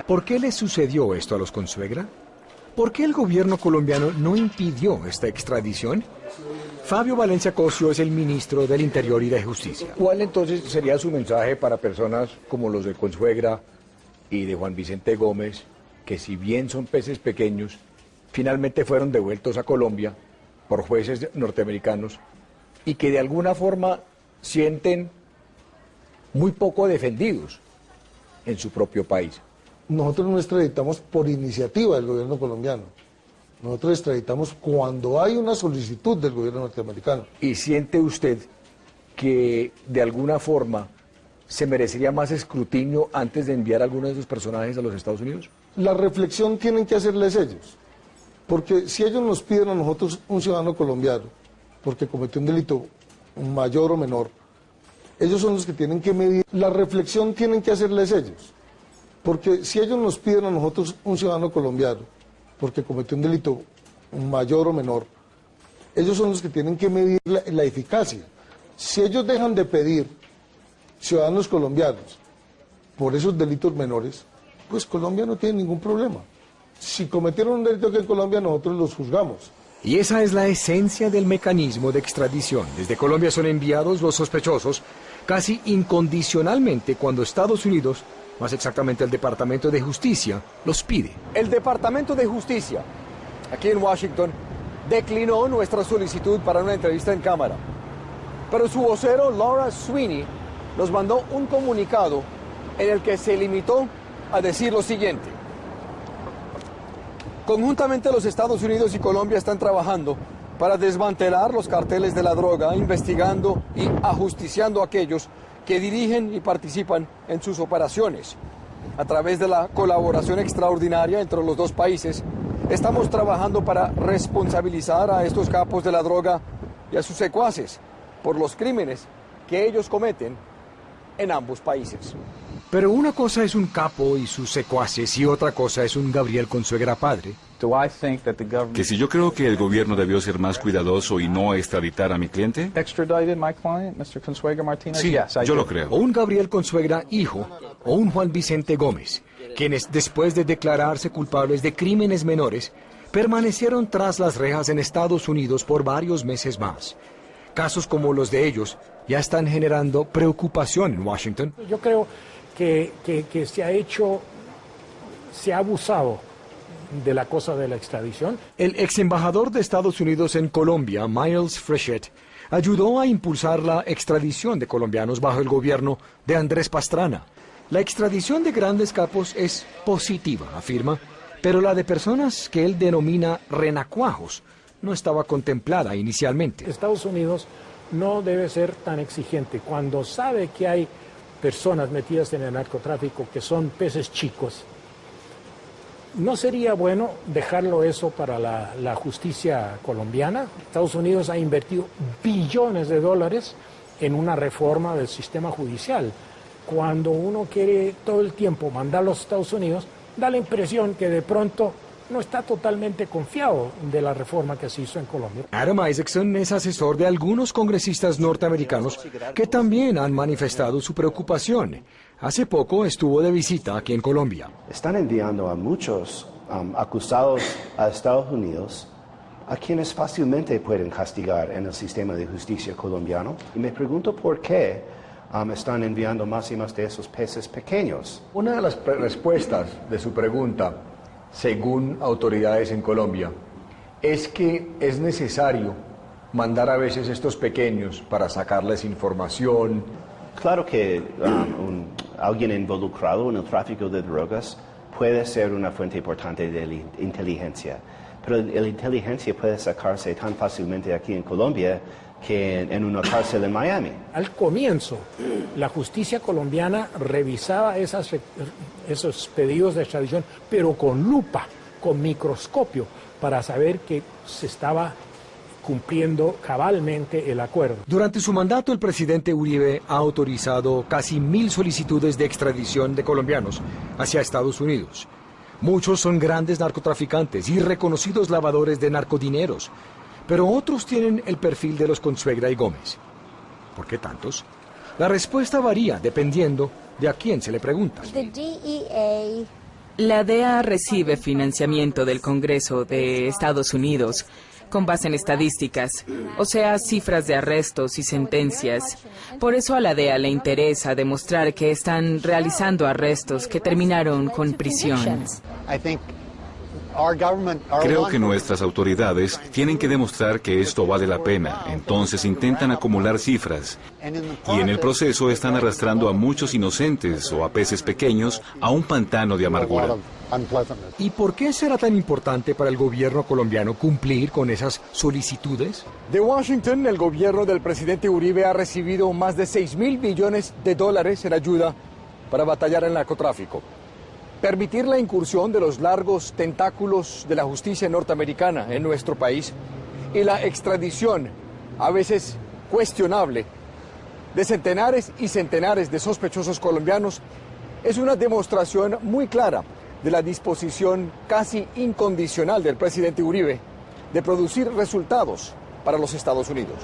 ¿Por qué le sucedió esto a los Consuegra? ¿Por qué el gobierno colombiano no impidió esta extradición? Fabio Valencia Cosio es el ministro del Interior y de Justicia. ¿Cuál entonces sería su mensaje para personas como los de Consuegra y de Juan Vicente Gómez, que si bien son peces pequeños, finalmente fueron devueltos a Colombia por jueces norteamericanos y que de alguna forma sienten muy poco defendidos en su propio país? Nosotros no extraditamos por iniciativa del gobierno colombiano. Nosotros extraditamos cuando hay una solicitud del gobierno norteamericano. ¿Y siente usted que de alguna forma se merecería más escrutinio antes de enviar a alguno de esos personajes a los Estados Unidos? La reflexión tienen que hacerles ellos. Porque si ellos nos piden a nosotros un ciudadano colombiano, porque cometió un delito mayor o menor, ellos son los que tienen que medir. La reflexión tienen que hacerles ellos. Porque si ellos nos piden a nosotros un ciudadano colombiano, porque cometió un delito mayor o menor, ellos son los que tienen que medir la eficacia. Si ellos dejan de pedir ciudadanos colombianos por esos delitos menores, pues Colombia no tiene ningún problema. Si cometieron un delito aquí en Colombia, nosotros los juzgamos. Y esa es la esencia del mecanismo de extradición. Desde Colombia son enviados los sospechosos casi incondicionalmente cuando Estados Unidos, más exactamente el Departamento de Justicia, los pide. El Departamento de Justicia, aquí en Washington, declinó nuestra solicitud para una entrevista en cámara. Pero su vocero, Laura Sweeney, nos mandó un comunicado en el que se limitó a decir lo siguiente. Conjuntamente los Estados Unidos y Colombia están trabajando para desmantelar los carteles de la droga, investigando y ajusticiando a aquellos que dirigen y participan en sus operaciones. A través de la colaboración extraordinaria entre los dos países, estamos trabajando para responsabilizar a estos capos de la droga y a sus secuaces por los crímenes que ellos cometen en ambos países. Pero una cosa es un capo y sus secuaces y otra cosa es un Gabriel Consuegra padre. Que si yo creo que el gobierno debió ser más cuidadoso y no extraditar a mi cliente. Sí, yo lo creo. O un Gabriel Consuegra hijo o un Juan Vicente Gómez, quienes después de declararse culpables de crímenes menores, permanecieron tras las rejas en Estados Unidos por varios meses más. Casos como los de ellos ya están generando preocupación en Washington. Yo creo que se ha abusado de la cosa de la extradición. El ex embajador de Estados Unidos en Colombia, Miles Frechette, ayudó a impulsar la extradición de colombianos bajo el gobierno de Andrés Pastrana. La extradición de grandes capos es positiva, afirma, pero la de personas que él denomina renacuajos no estaba contemplada inicialmente. Estados Unidos no debe ser tan exigente. Cuando sabe que hay personas metidas en el narcotráfico que son peces chicos, ¿no sería bueno dejarlo eso para la justicia colombiana? Estados Unidos ha invertido billones de dólares en una reforma del sistema judicial. Cuando uno quiere todo el tiempo mandarlo a los Estados Unidos, da la impresión que de pronto no está totalmente confiado de la reforma que se hizo en Colombia. Adam Isaacson es asesor de algunos congresistas norteamericanos que también han manifestado su preocupación. Hace poco estuvo de visita aquí en Colombia. Están enviando a muchos acusados a Estados Unidos, a quienes fácilmente pueden castigar en el sistema de justicia colombiano. Y me pregunto por qué están enviando más y más de esos peces pequeños. Una de las respuestas de su pregunta, según autoridades en Colombia, es que es necesario mandar a veces estos pequeños para sacarles información. Claro que alguien involucrado en el tráfico de drogas puede ser una fuente importante de inteligencia, pero la inteligencia puede sacarse tan fácilmente aquí en Colombia que en una cárcel en Miami. Al comienzo, la justicia colombiana revisaba esos pedidos de extradición, pero con lupa, con microscopio, para saber que se estaba cumpliendo cabalmente el acuerdo. Durante su mandato, el presidente Uribe ha autorizado casi 1000 solicitudes de extradición de colombianos hacia Estados Unidos. Muchos son grandes narcotraficantes y reconocidos lavadores de narcodineros, pero otros tienen el perfil de los Consuegra y Gómez. ¿Por qué tantos? La respuesta varía dependiendo de a quién se le pregunta. The DEA La DEA recibe financiamiento del Congreso de Estados Unidos con base en estadísticas, o sea, cifras de arrestos y sentencias. Por eso a la DEA le interesa demostrar que están realizando arrestos que terminaron con prisión. Creo que nuestras autoridades tienen que demostrar que esto vale la pena, entonces intentan acumular cifras y en el proceso están arrastrando a muchos inocentes o a peces pequeños a un pantano de amargura. ¿Y por qué será tan importante para el gobierno colombiano cumplir con esas solicitudes? De Washington, el gobierno del presidente Uribe ha recibido más de $6.000 billones en ayuda para batallar el narcotráfico. Permitir la incursión de los largos tentáculos de la justicia norteamericana en nuestro país y la extradición, a veces cuestionable, de centenares y centenares de sospechosos colombianos es una demostración muy clara de la disposición casi incondicional del presidente Uribe de producir resultados para los Estados Unidos.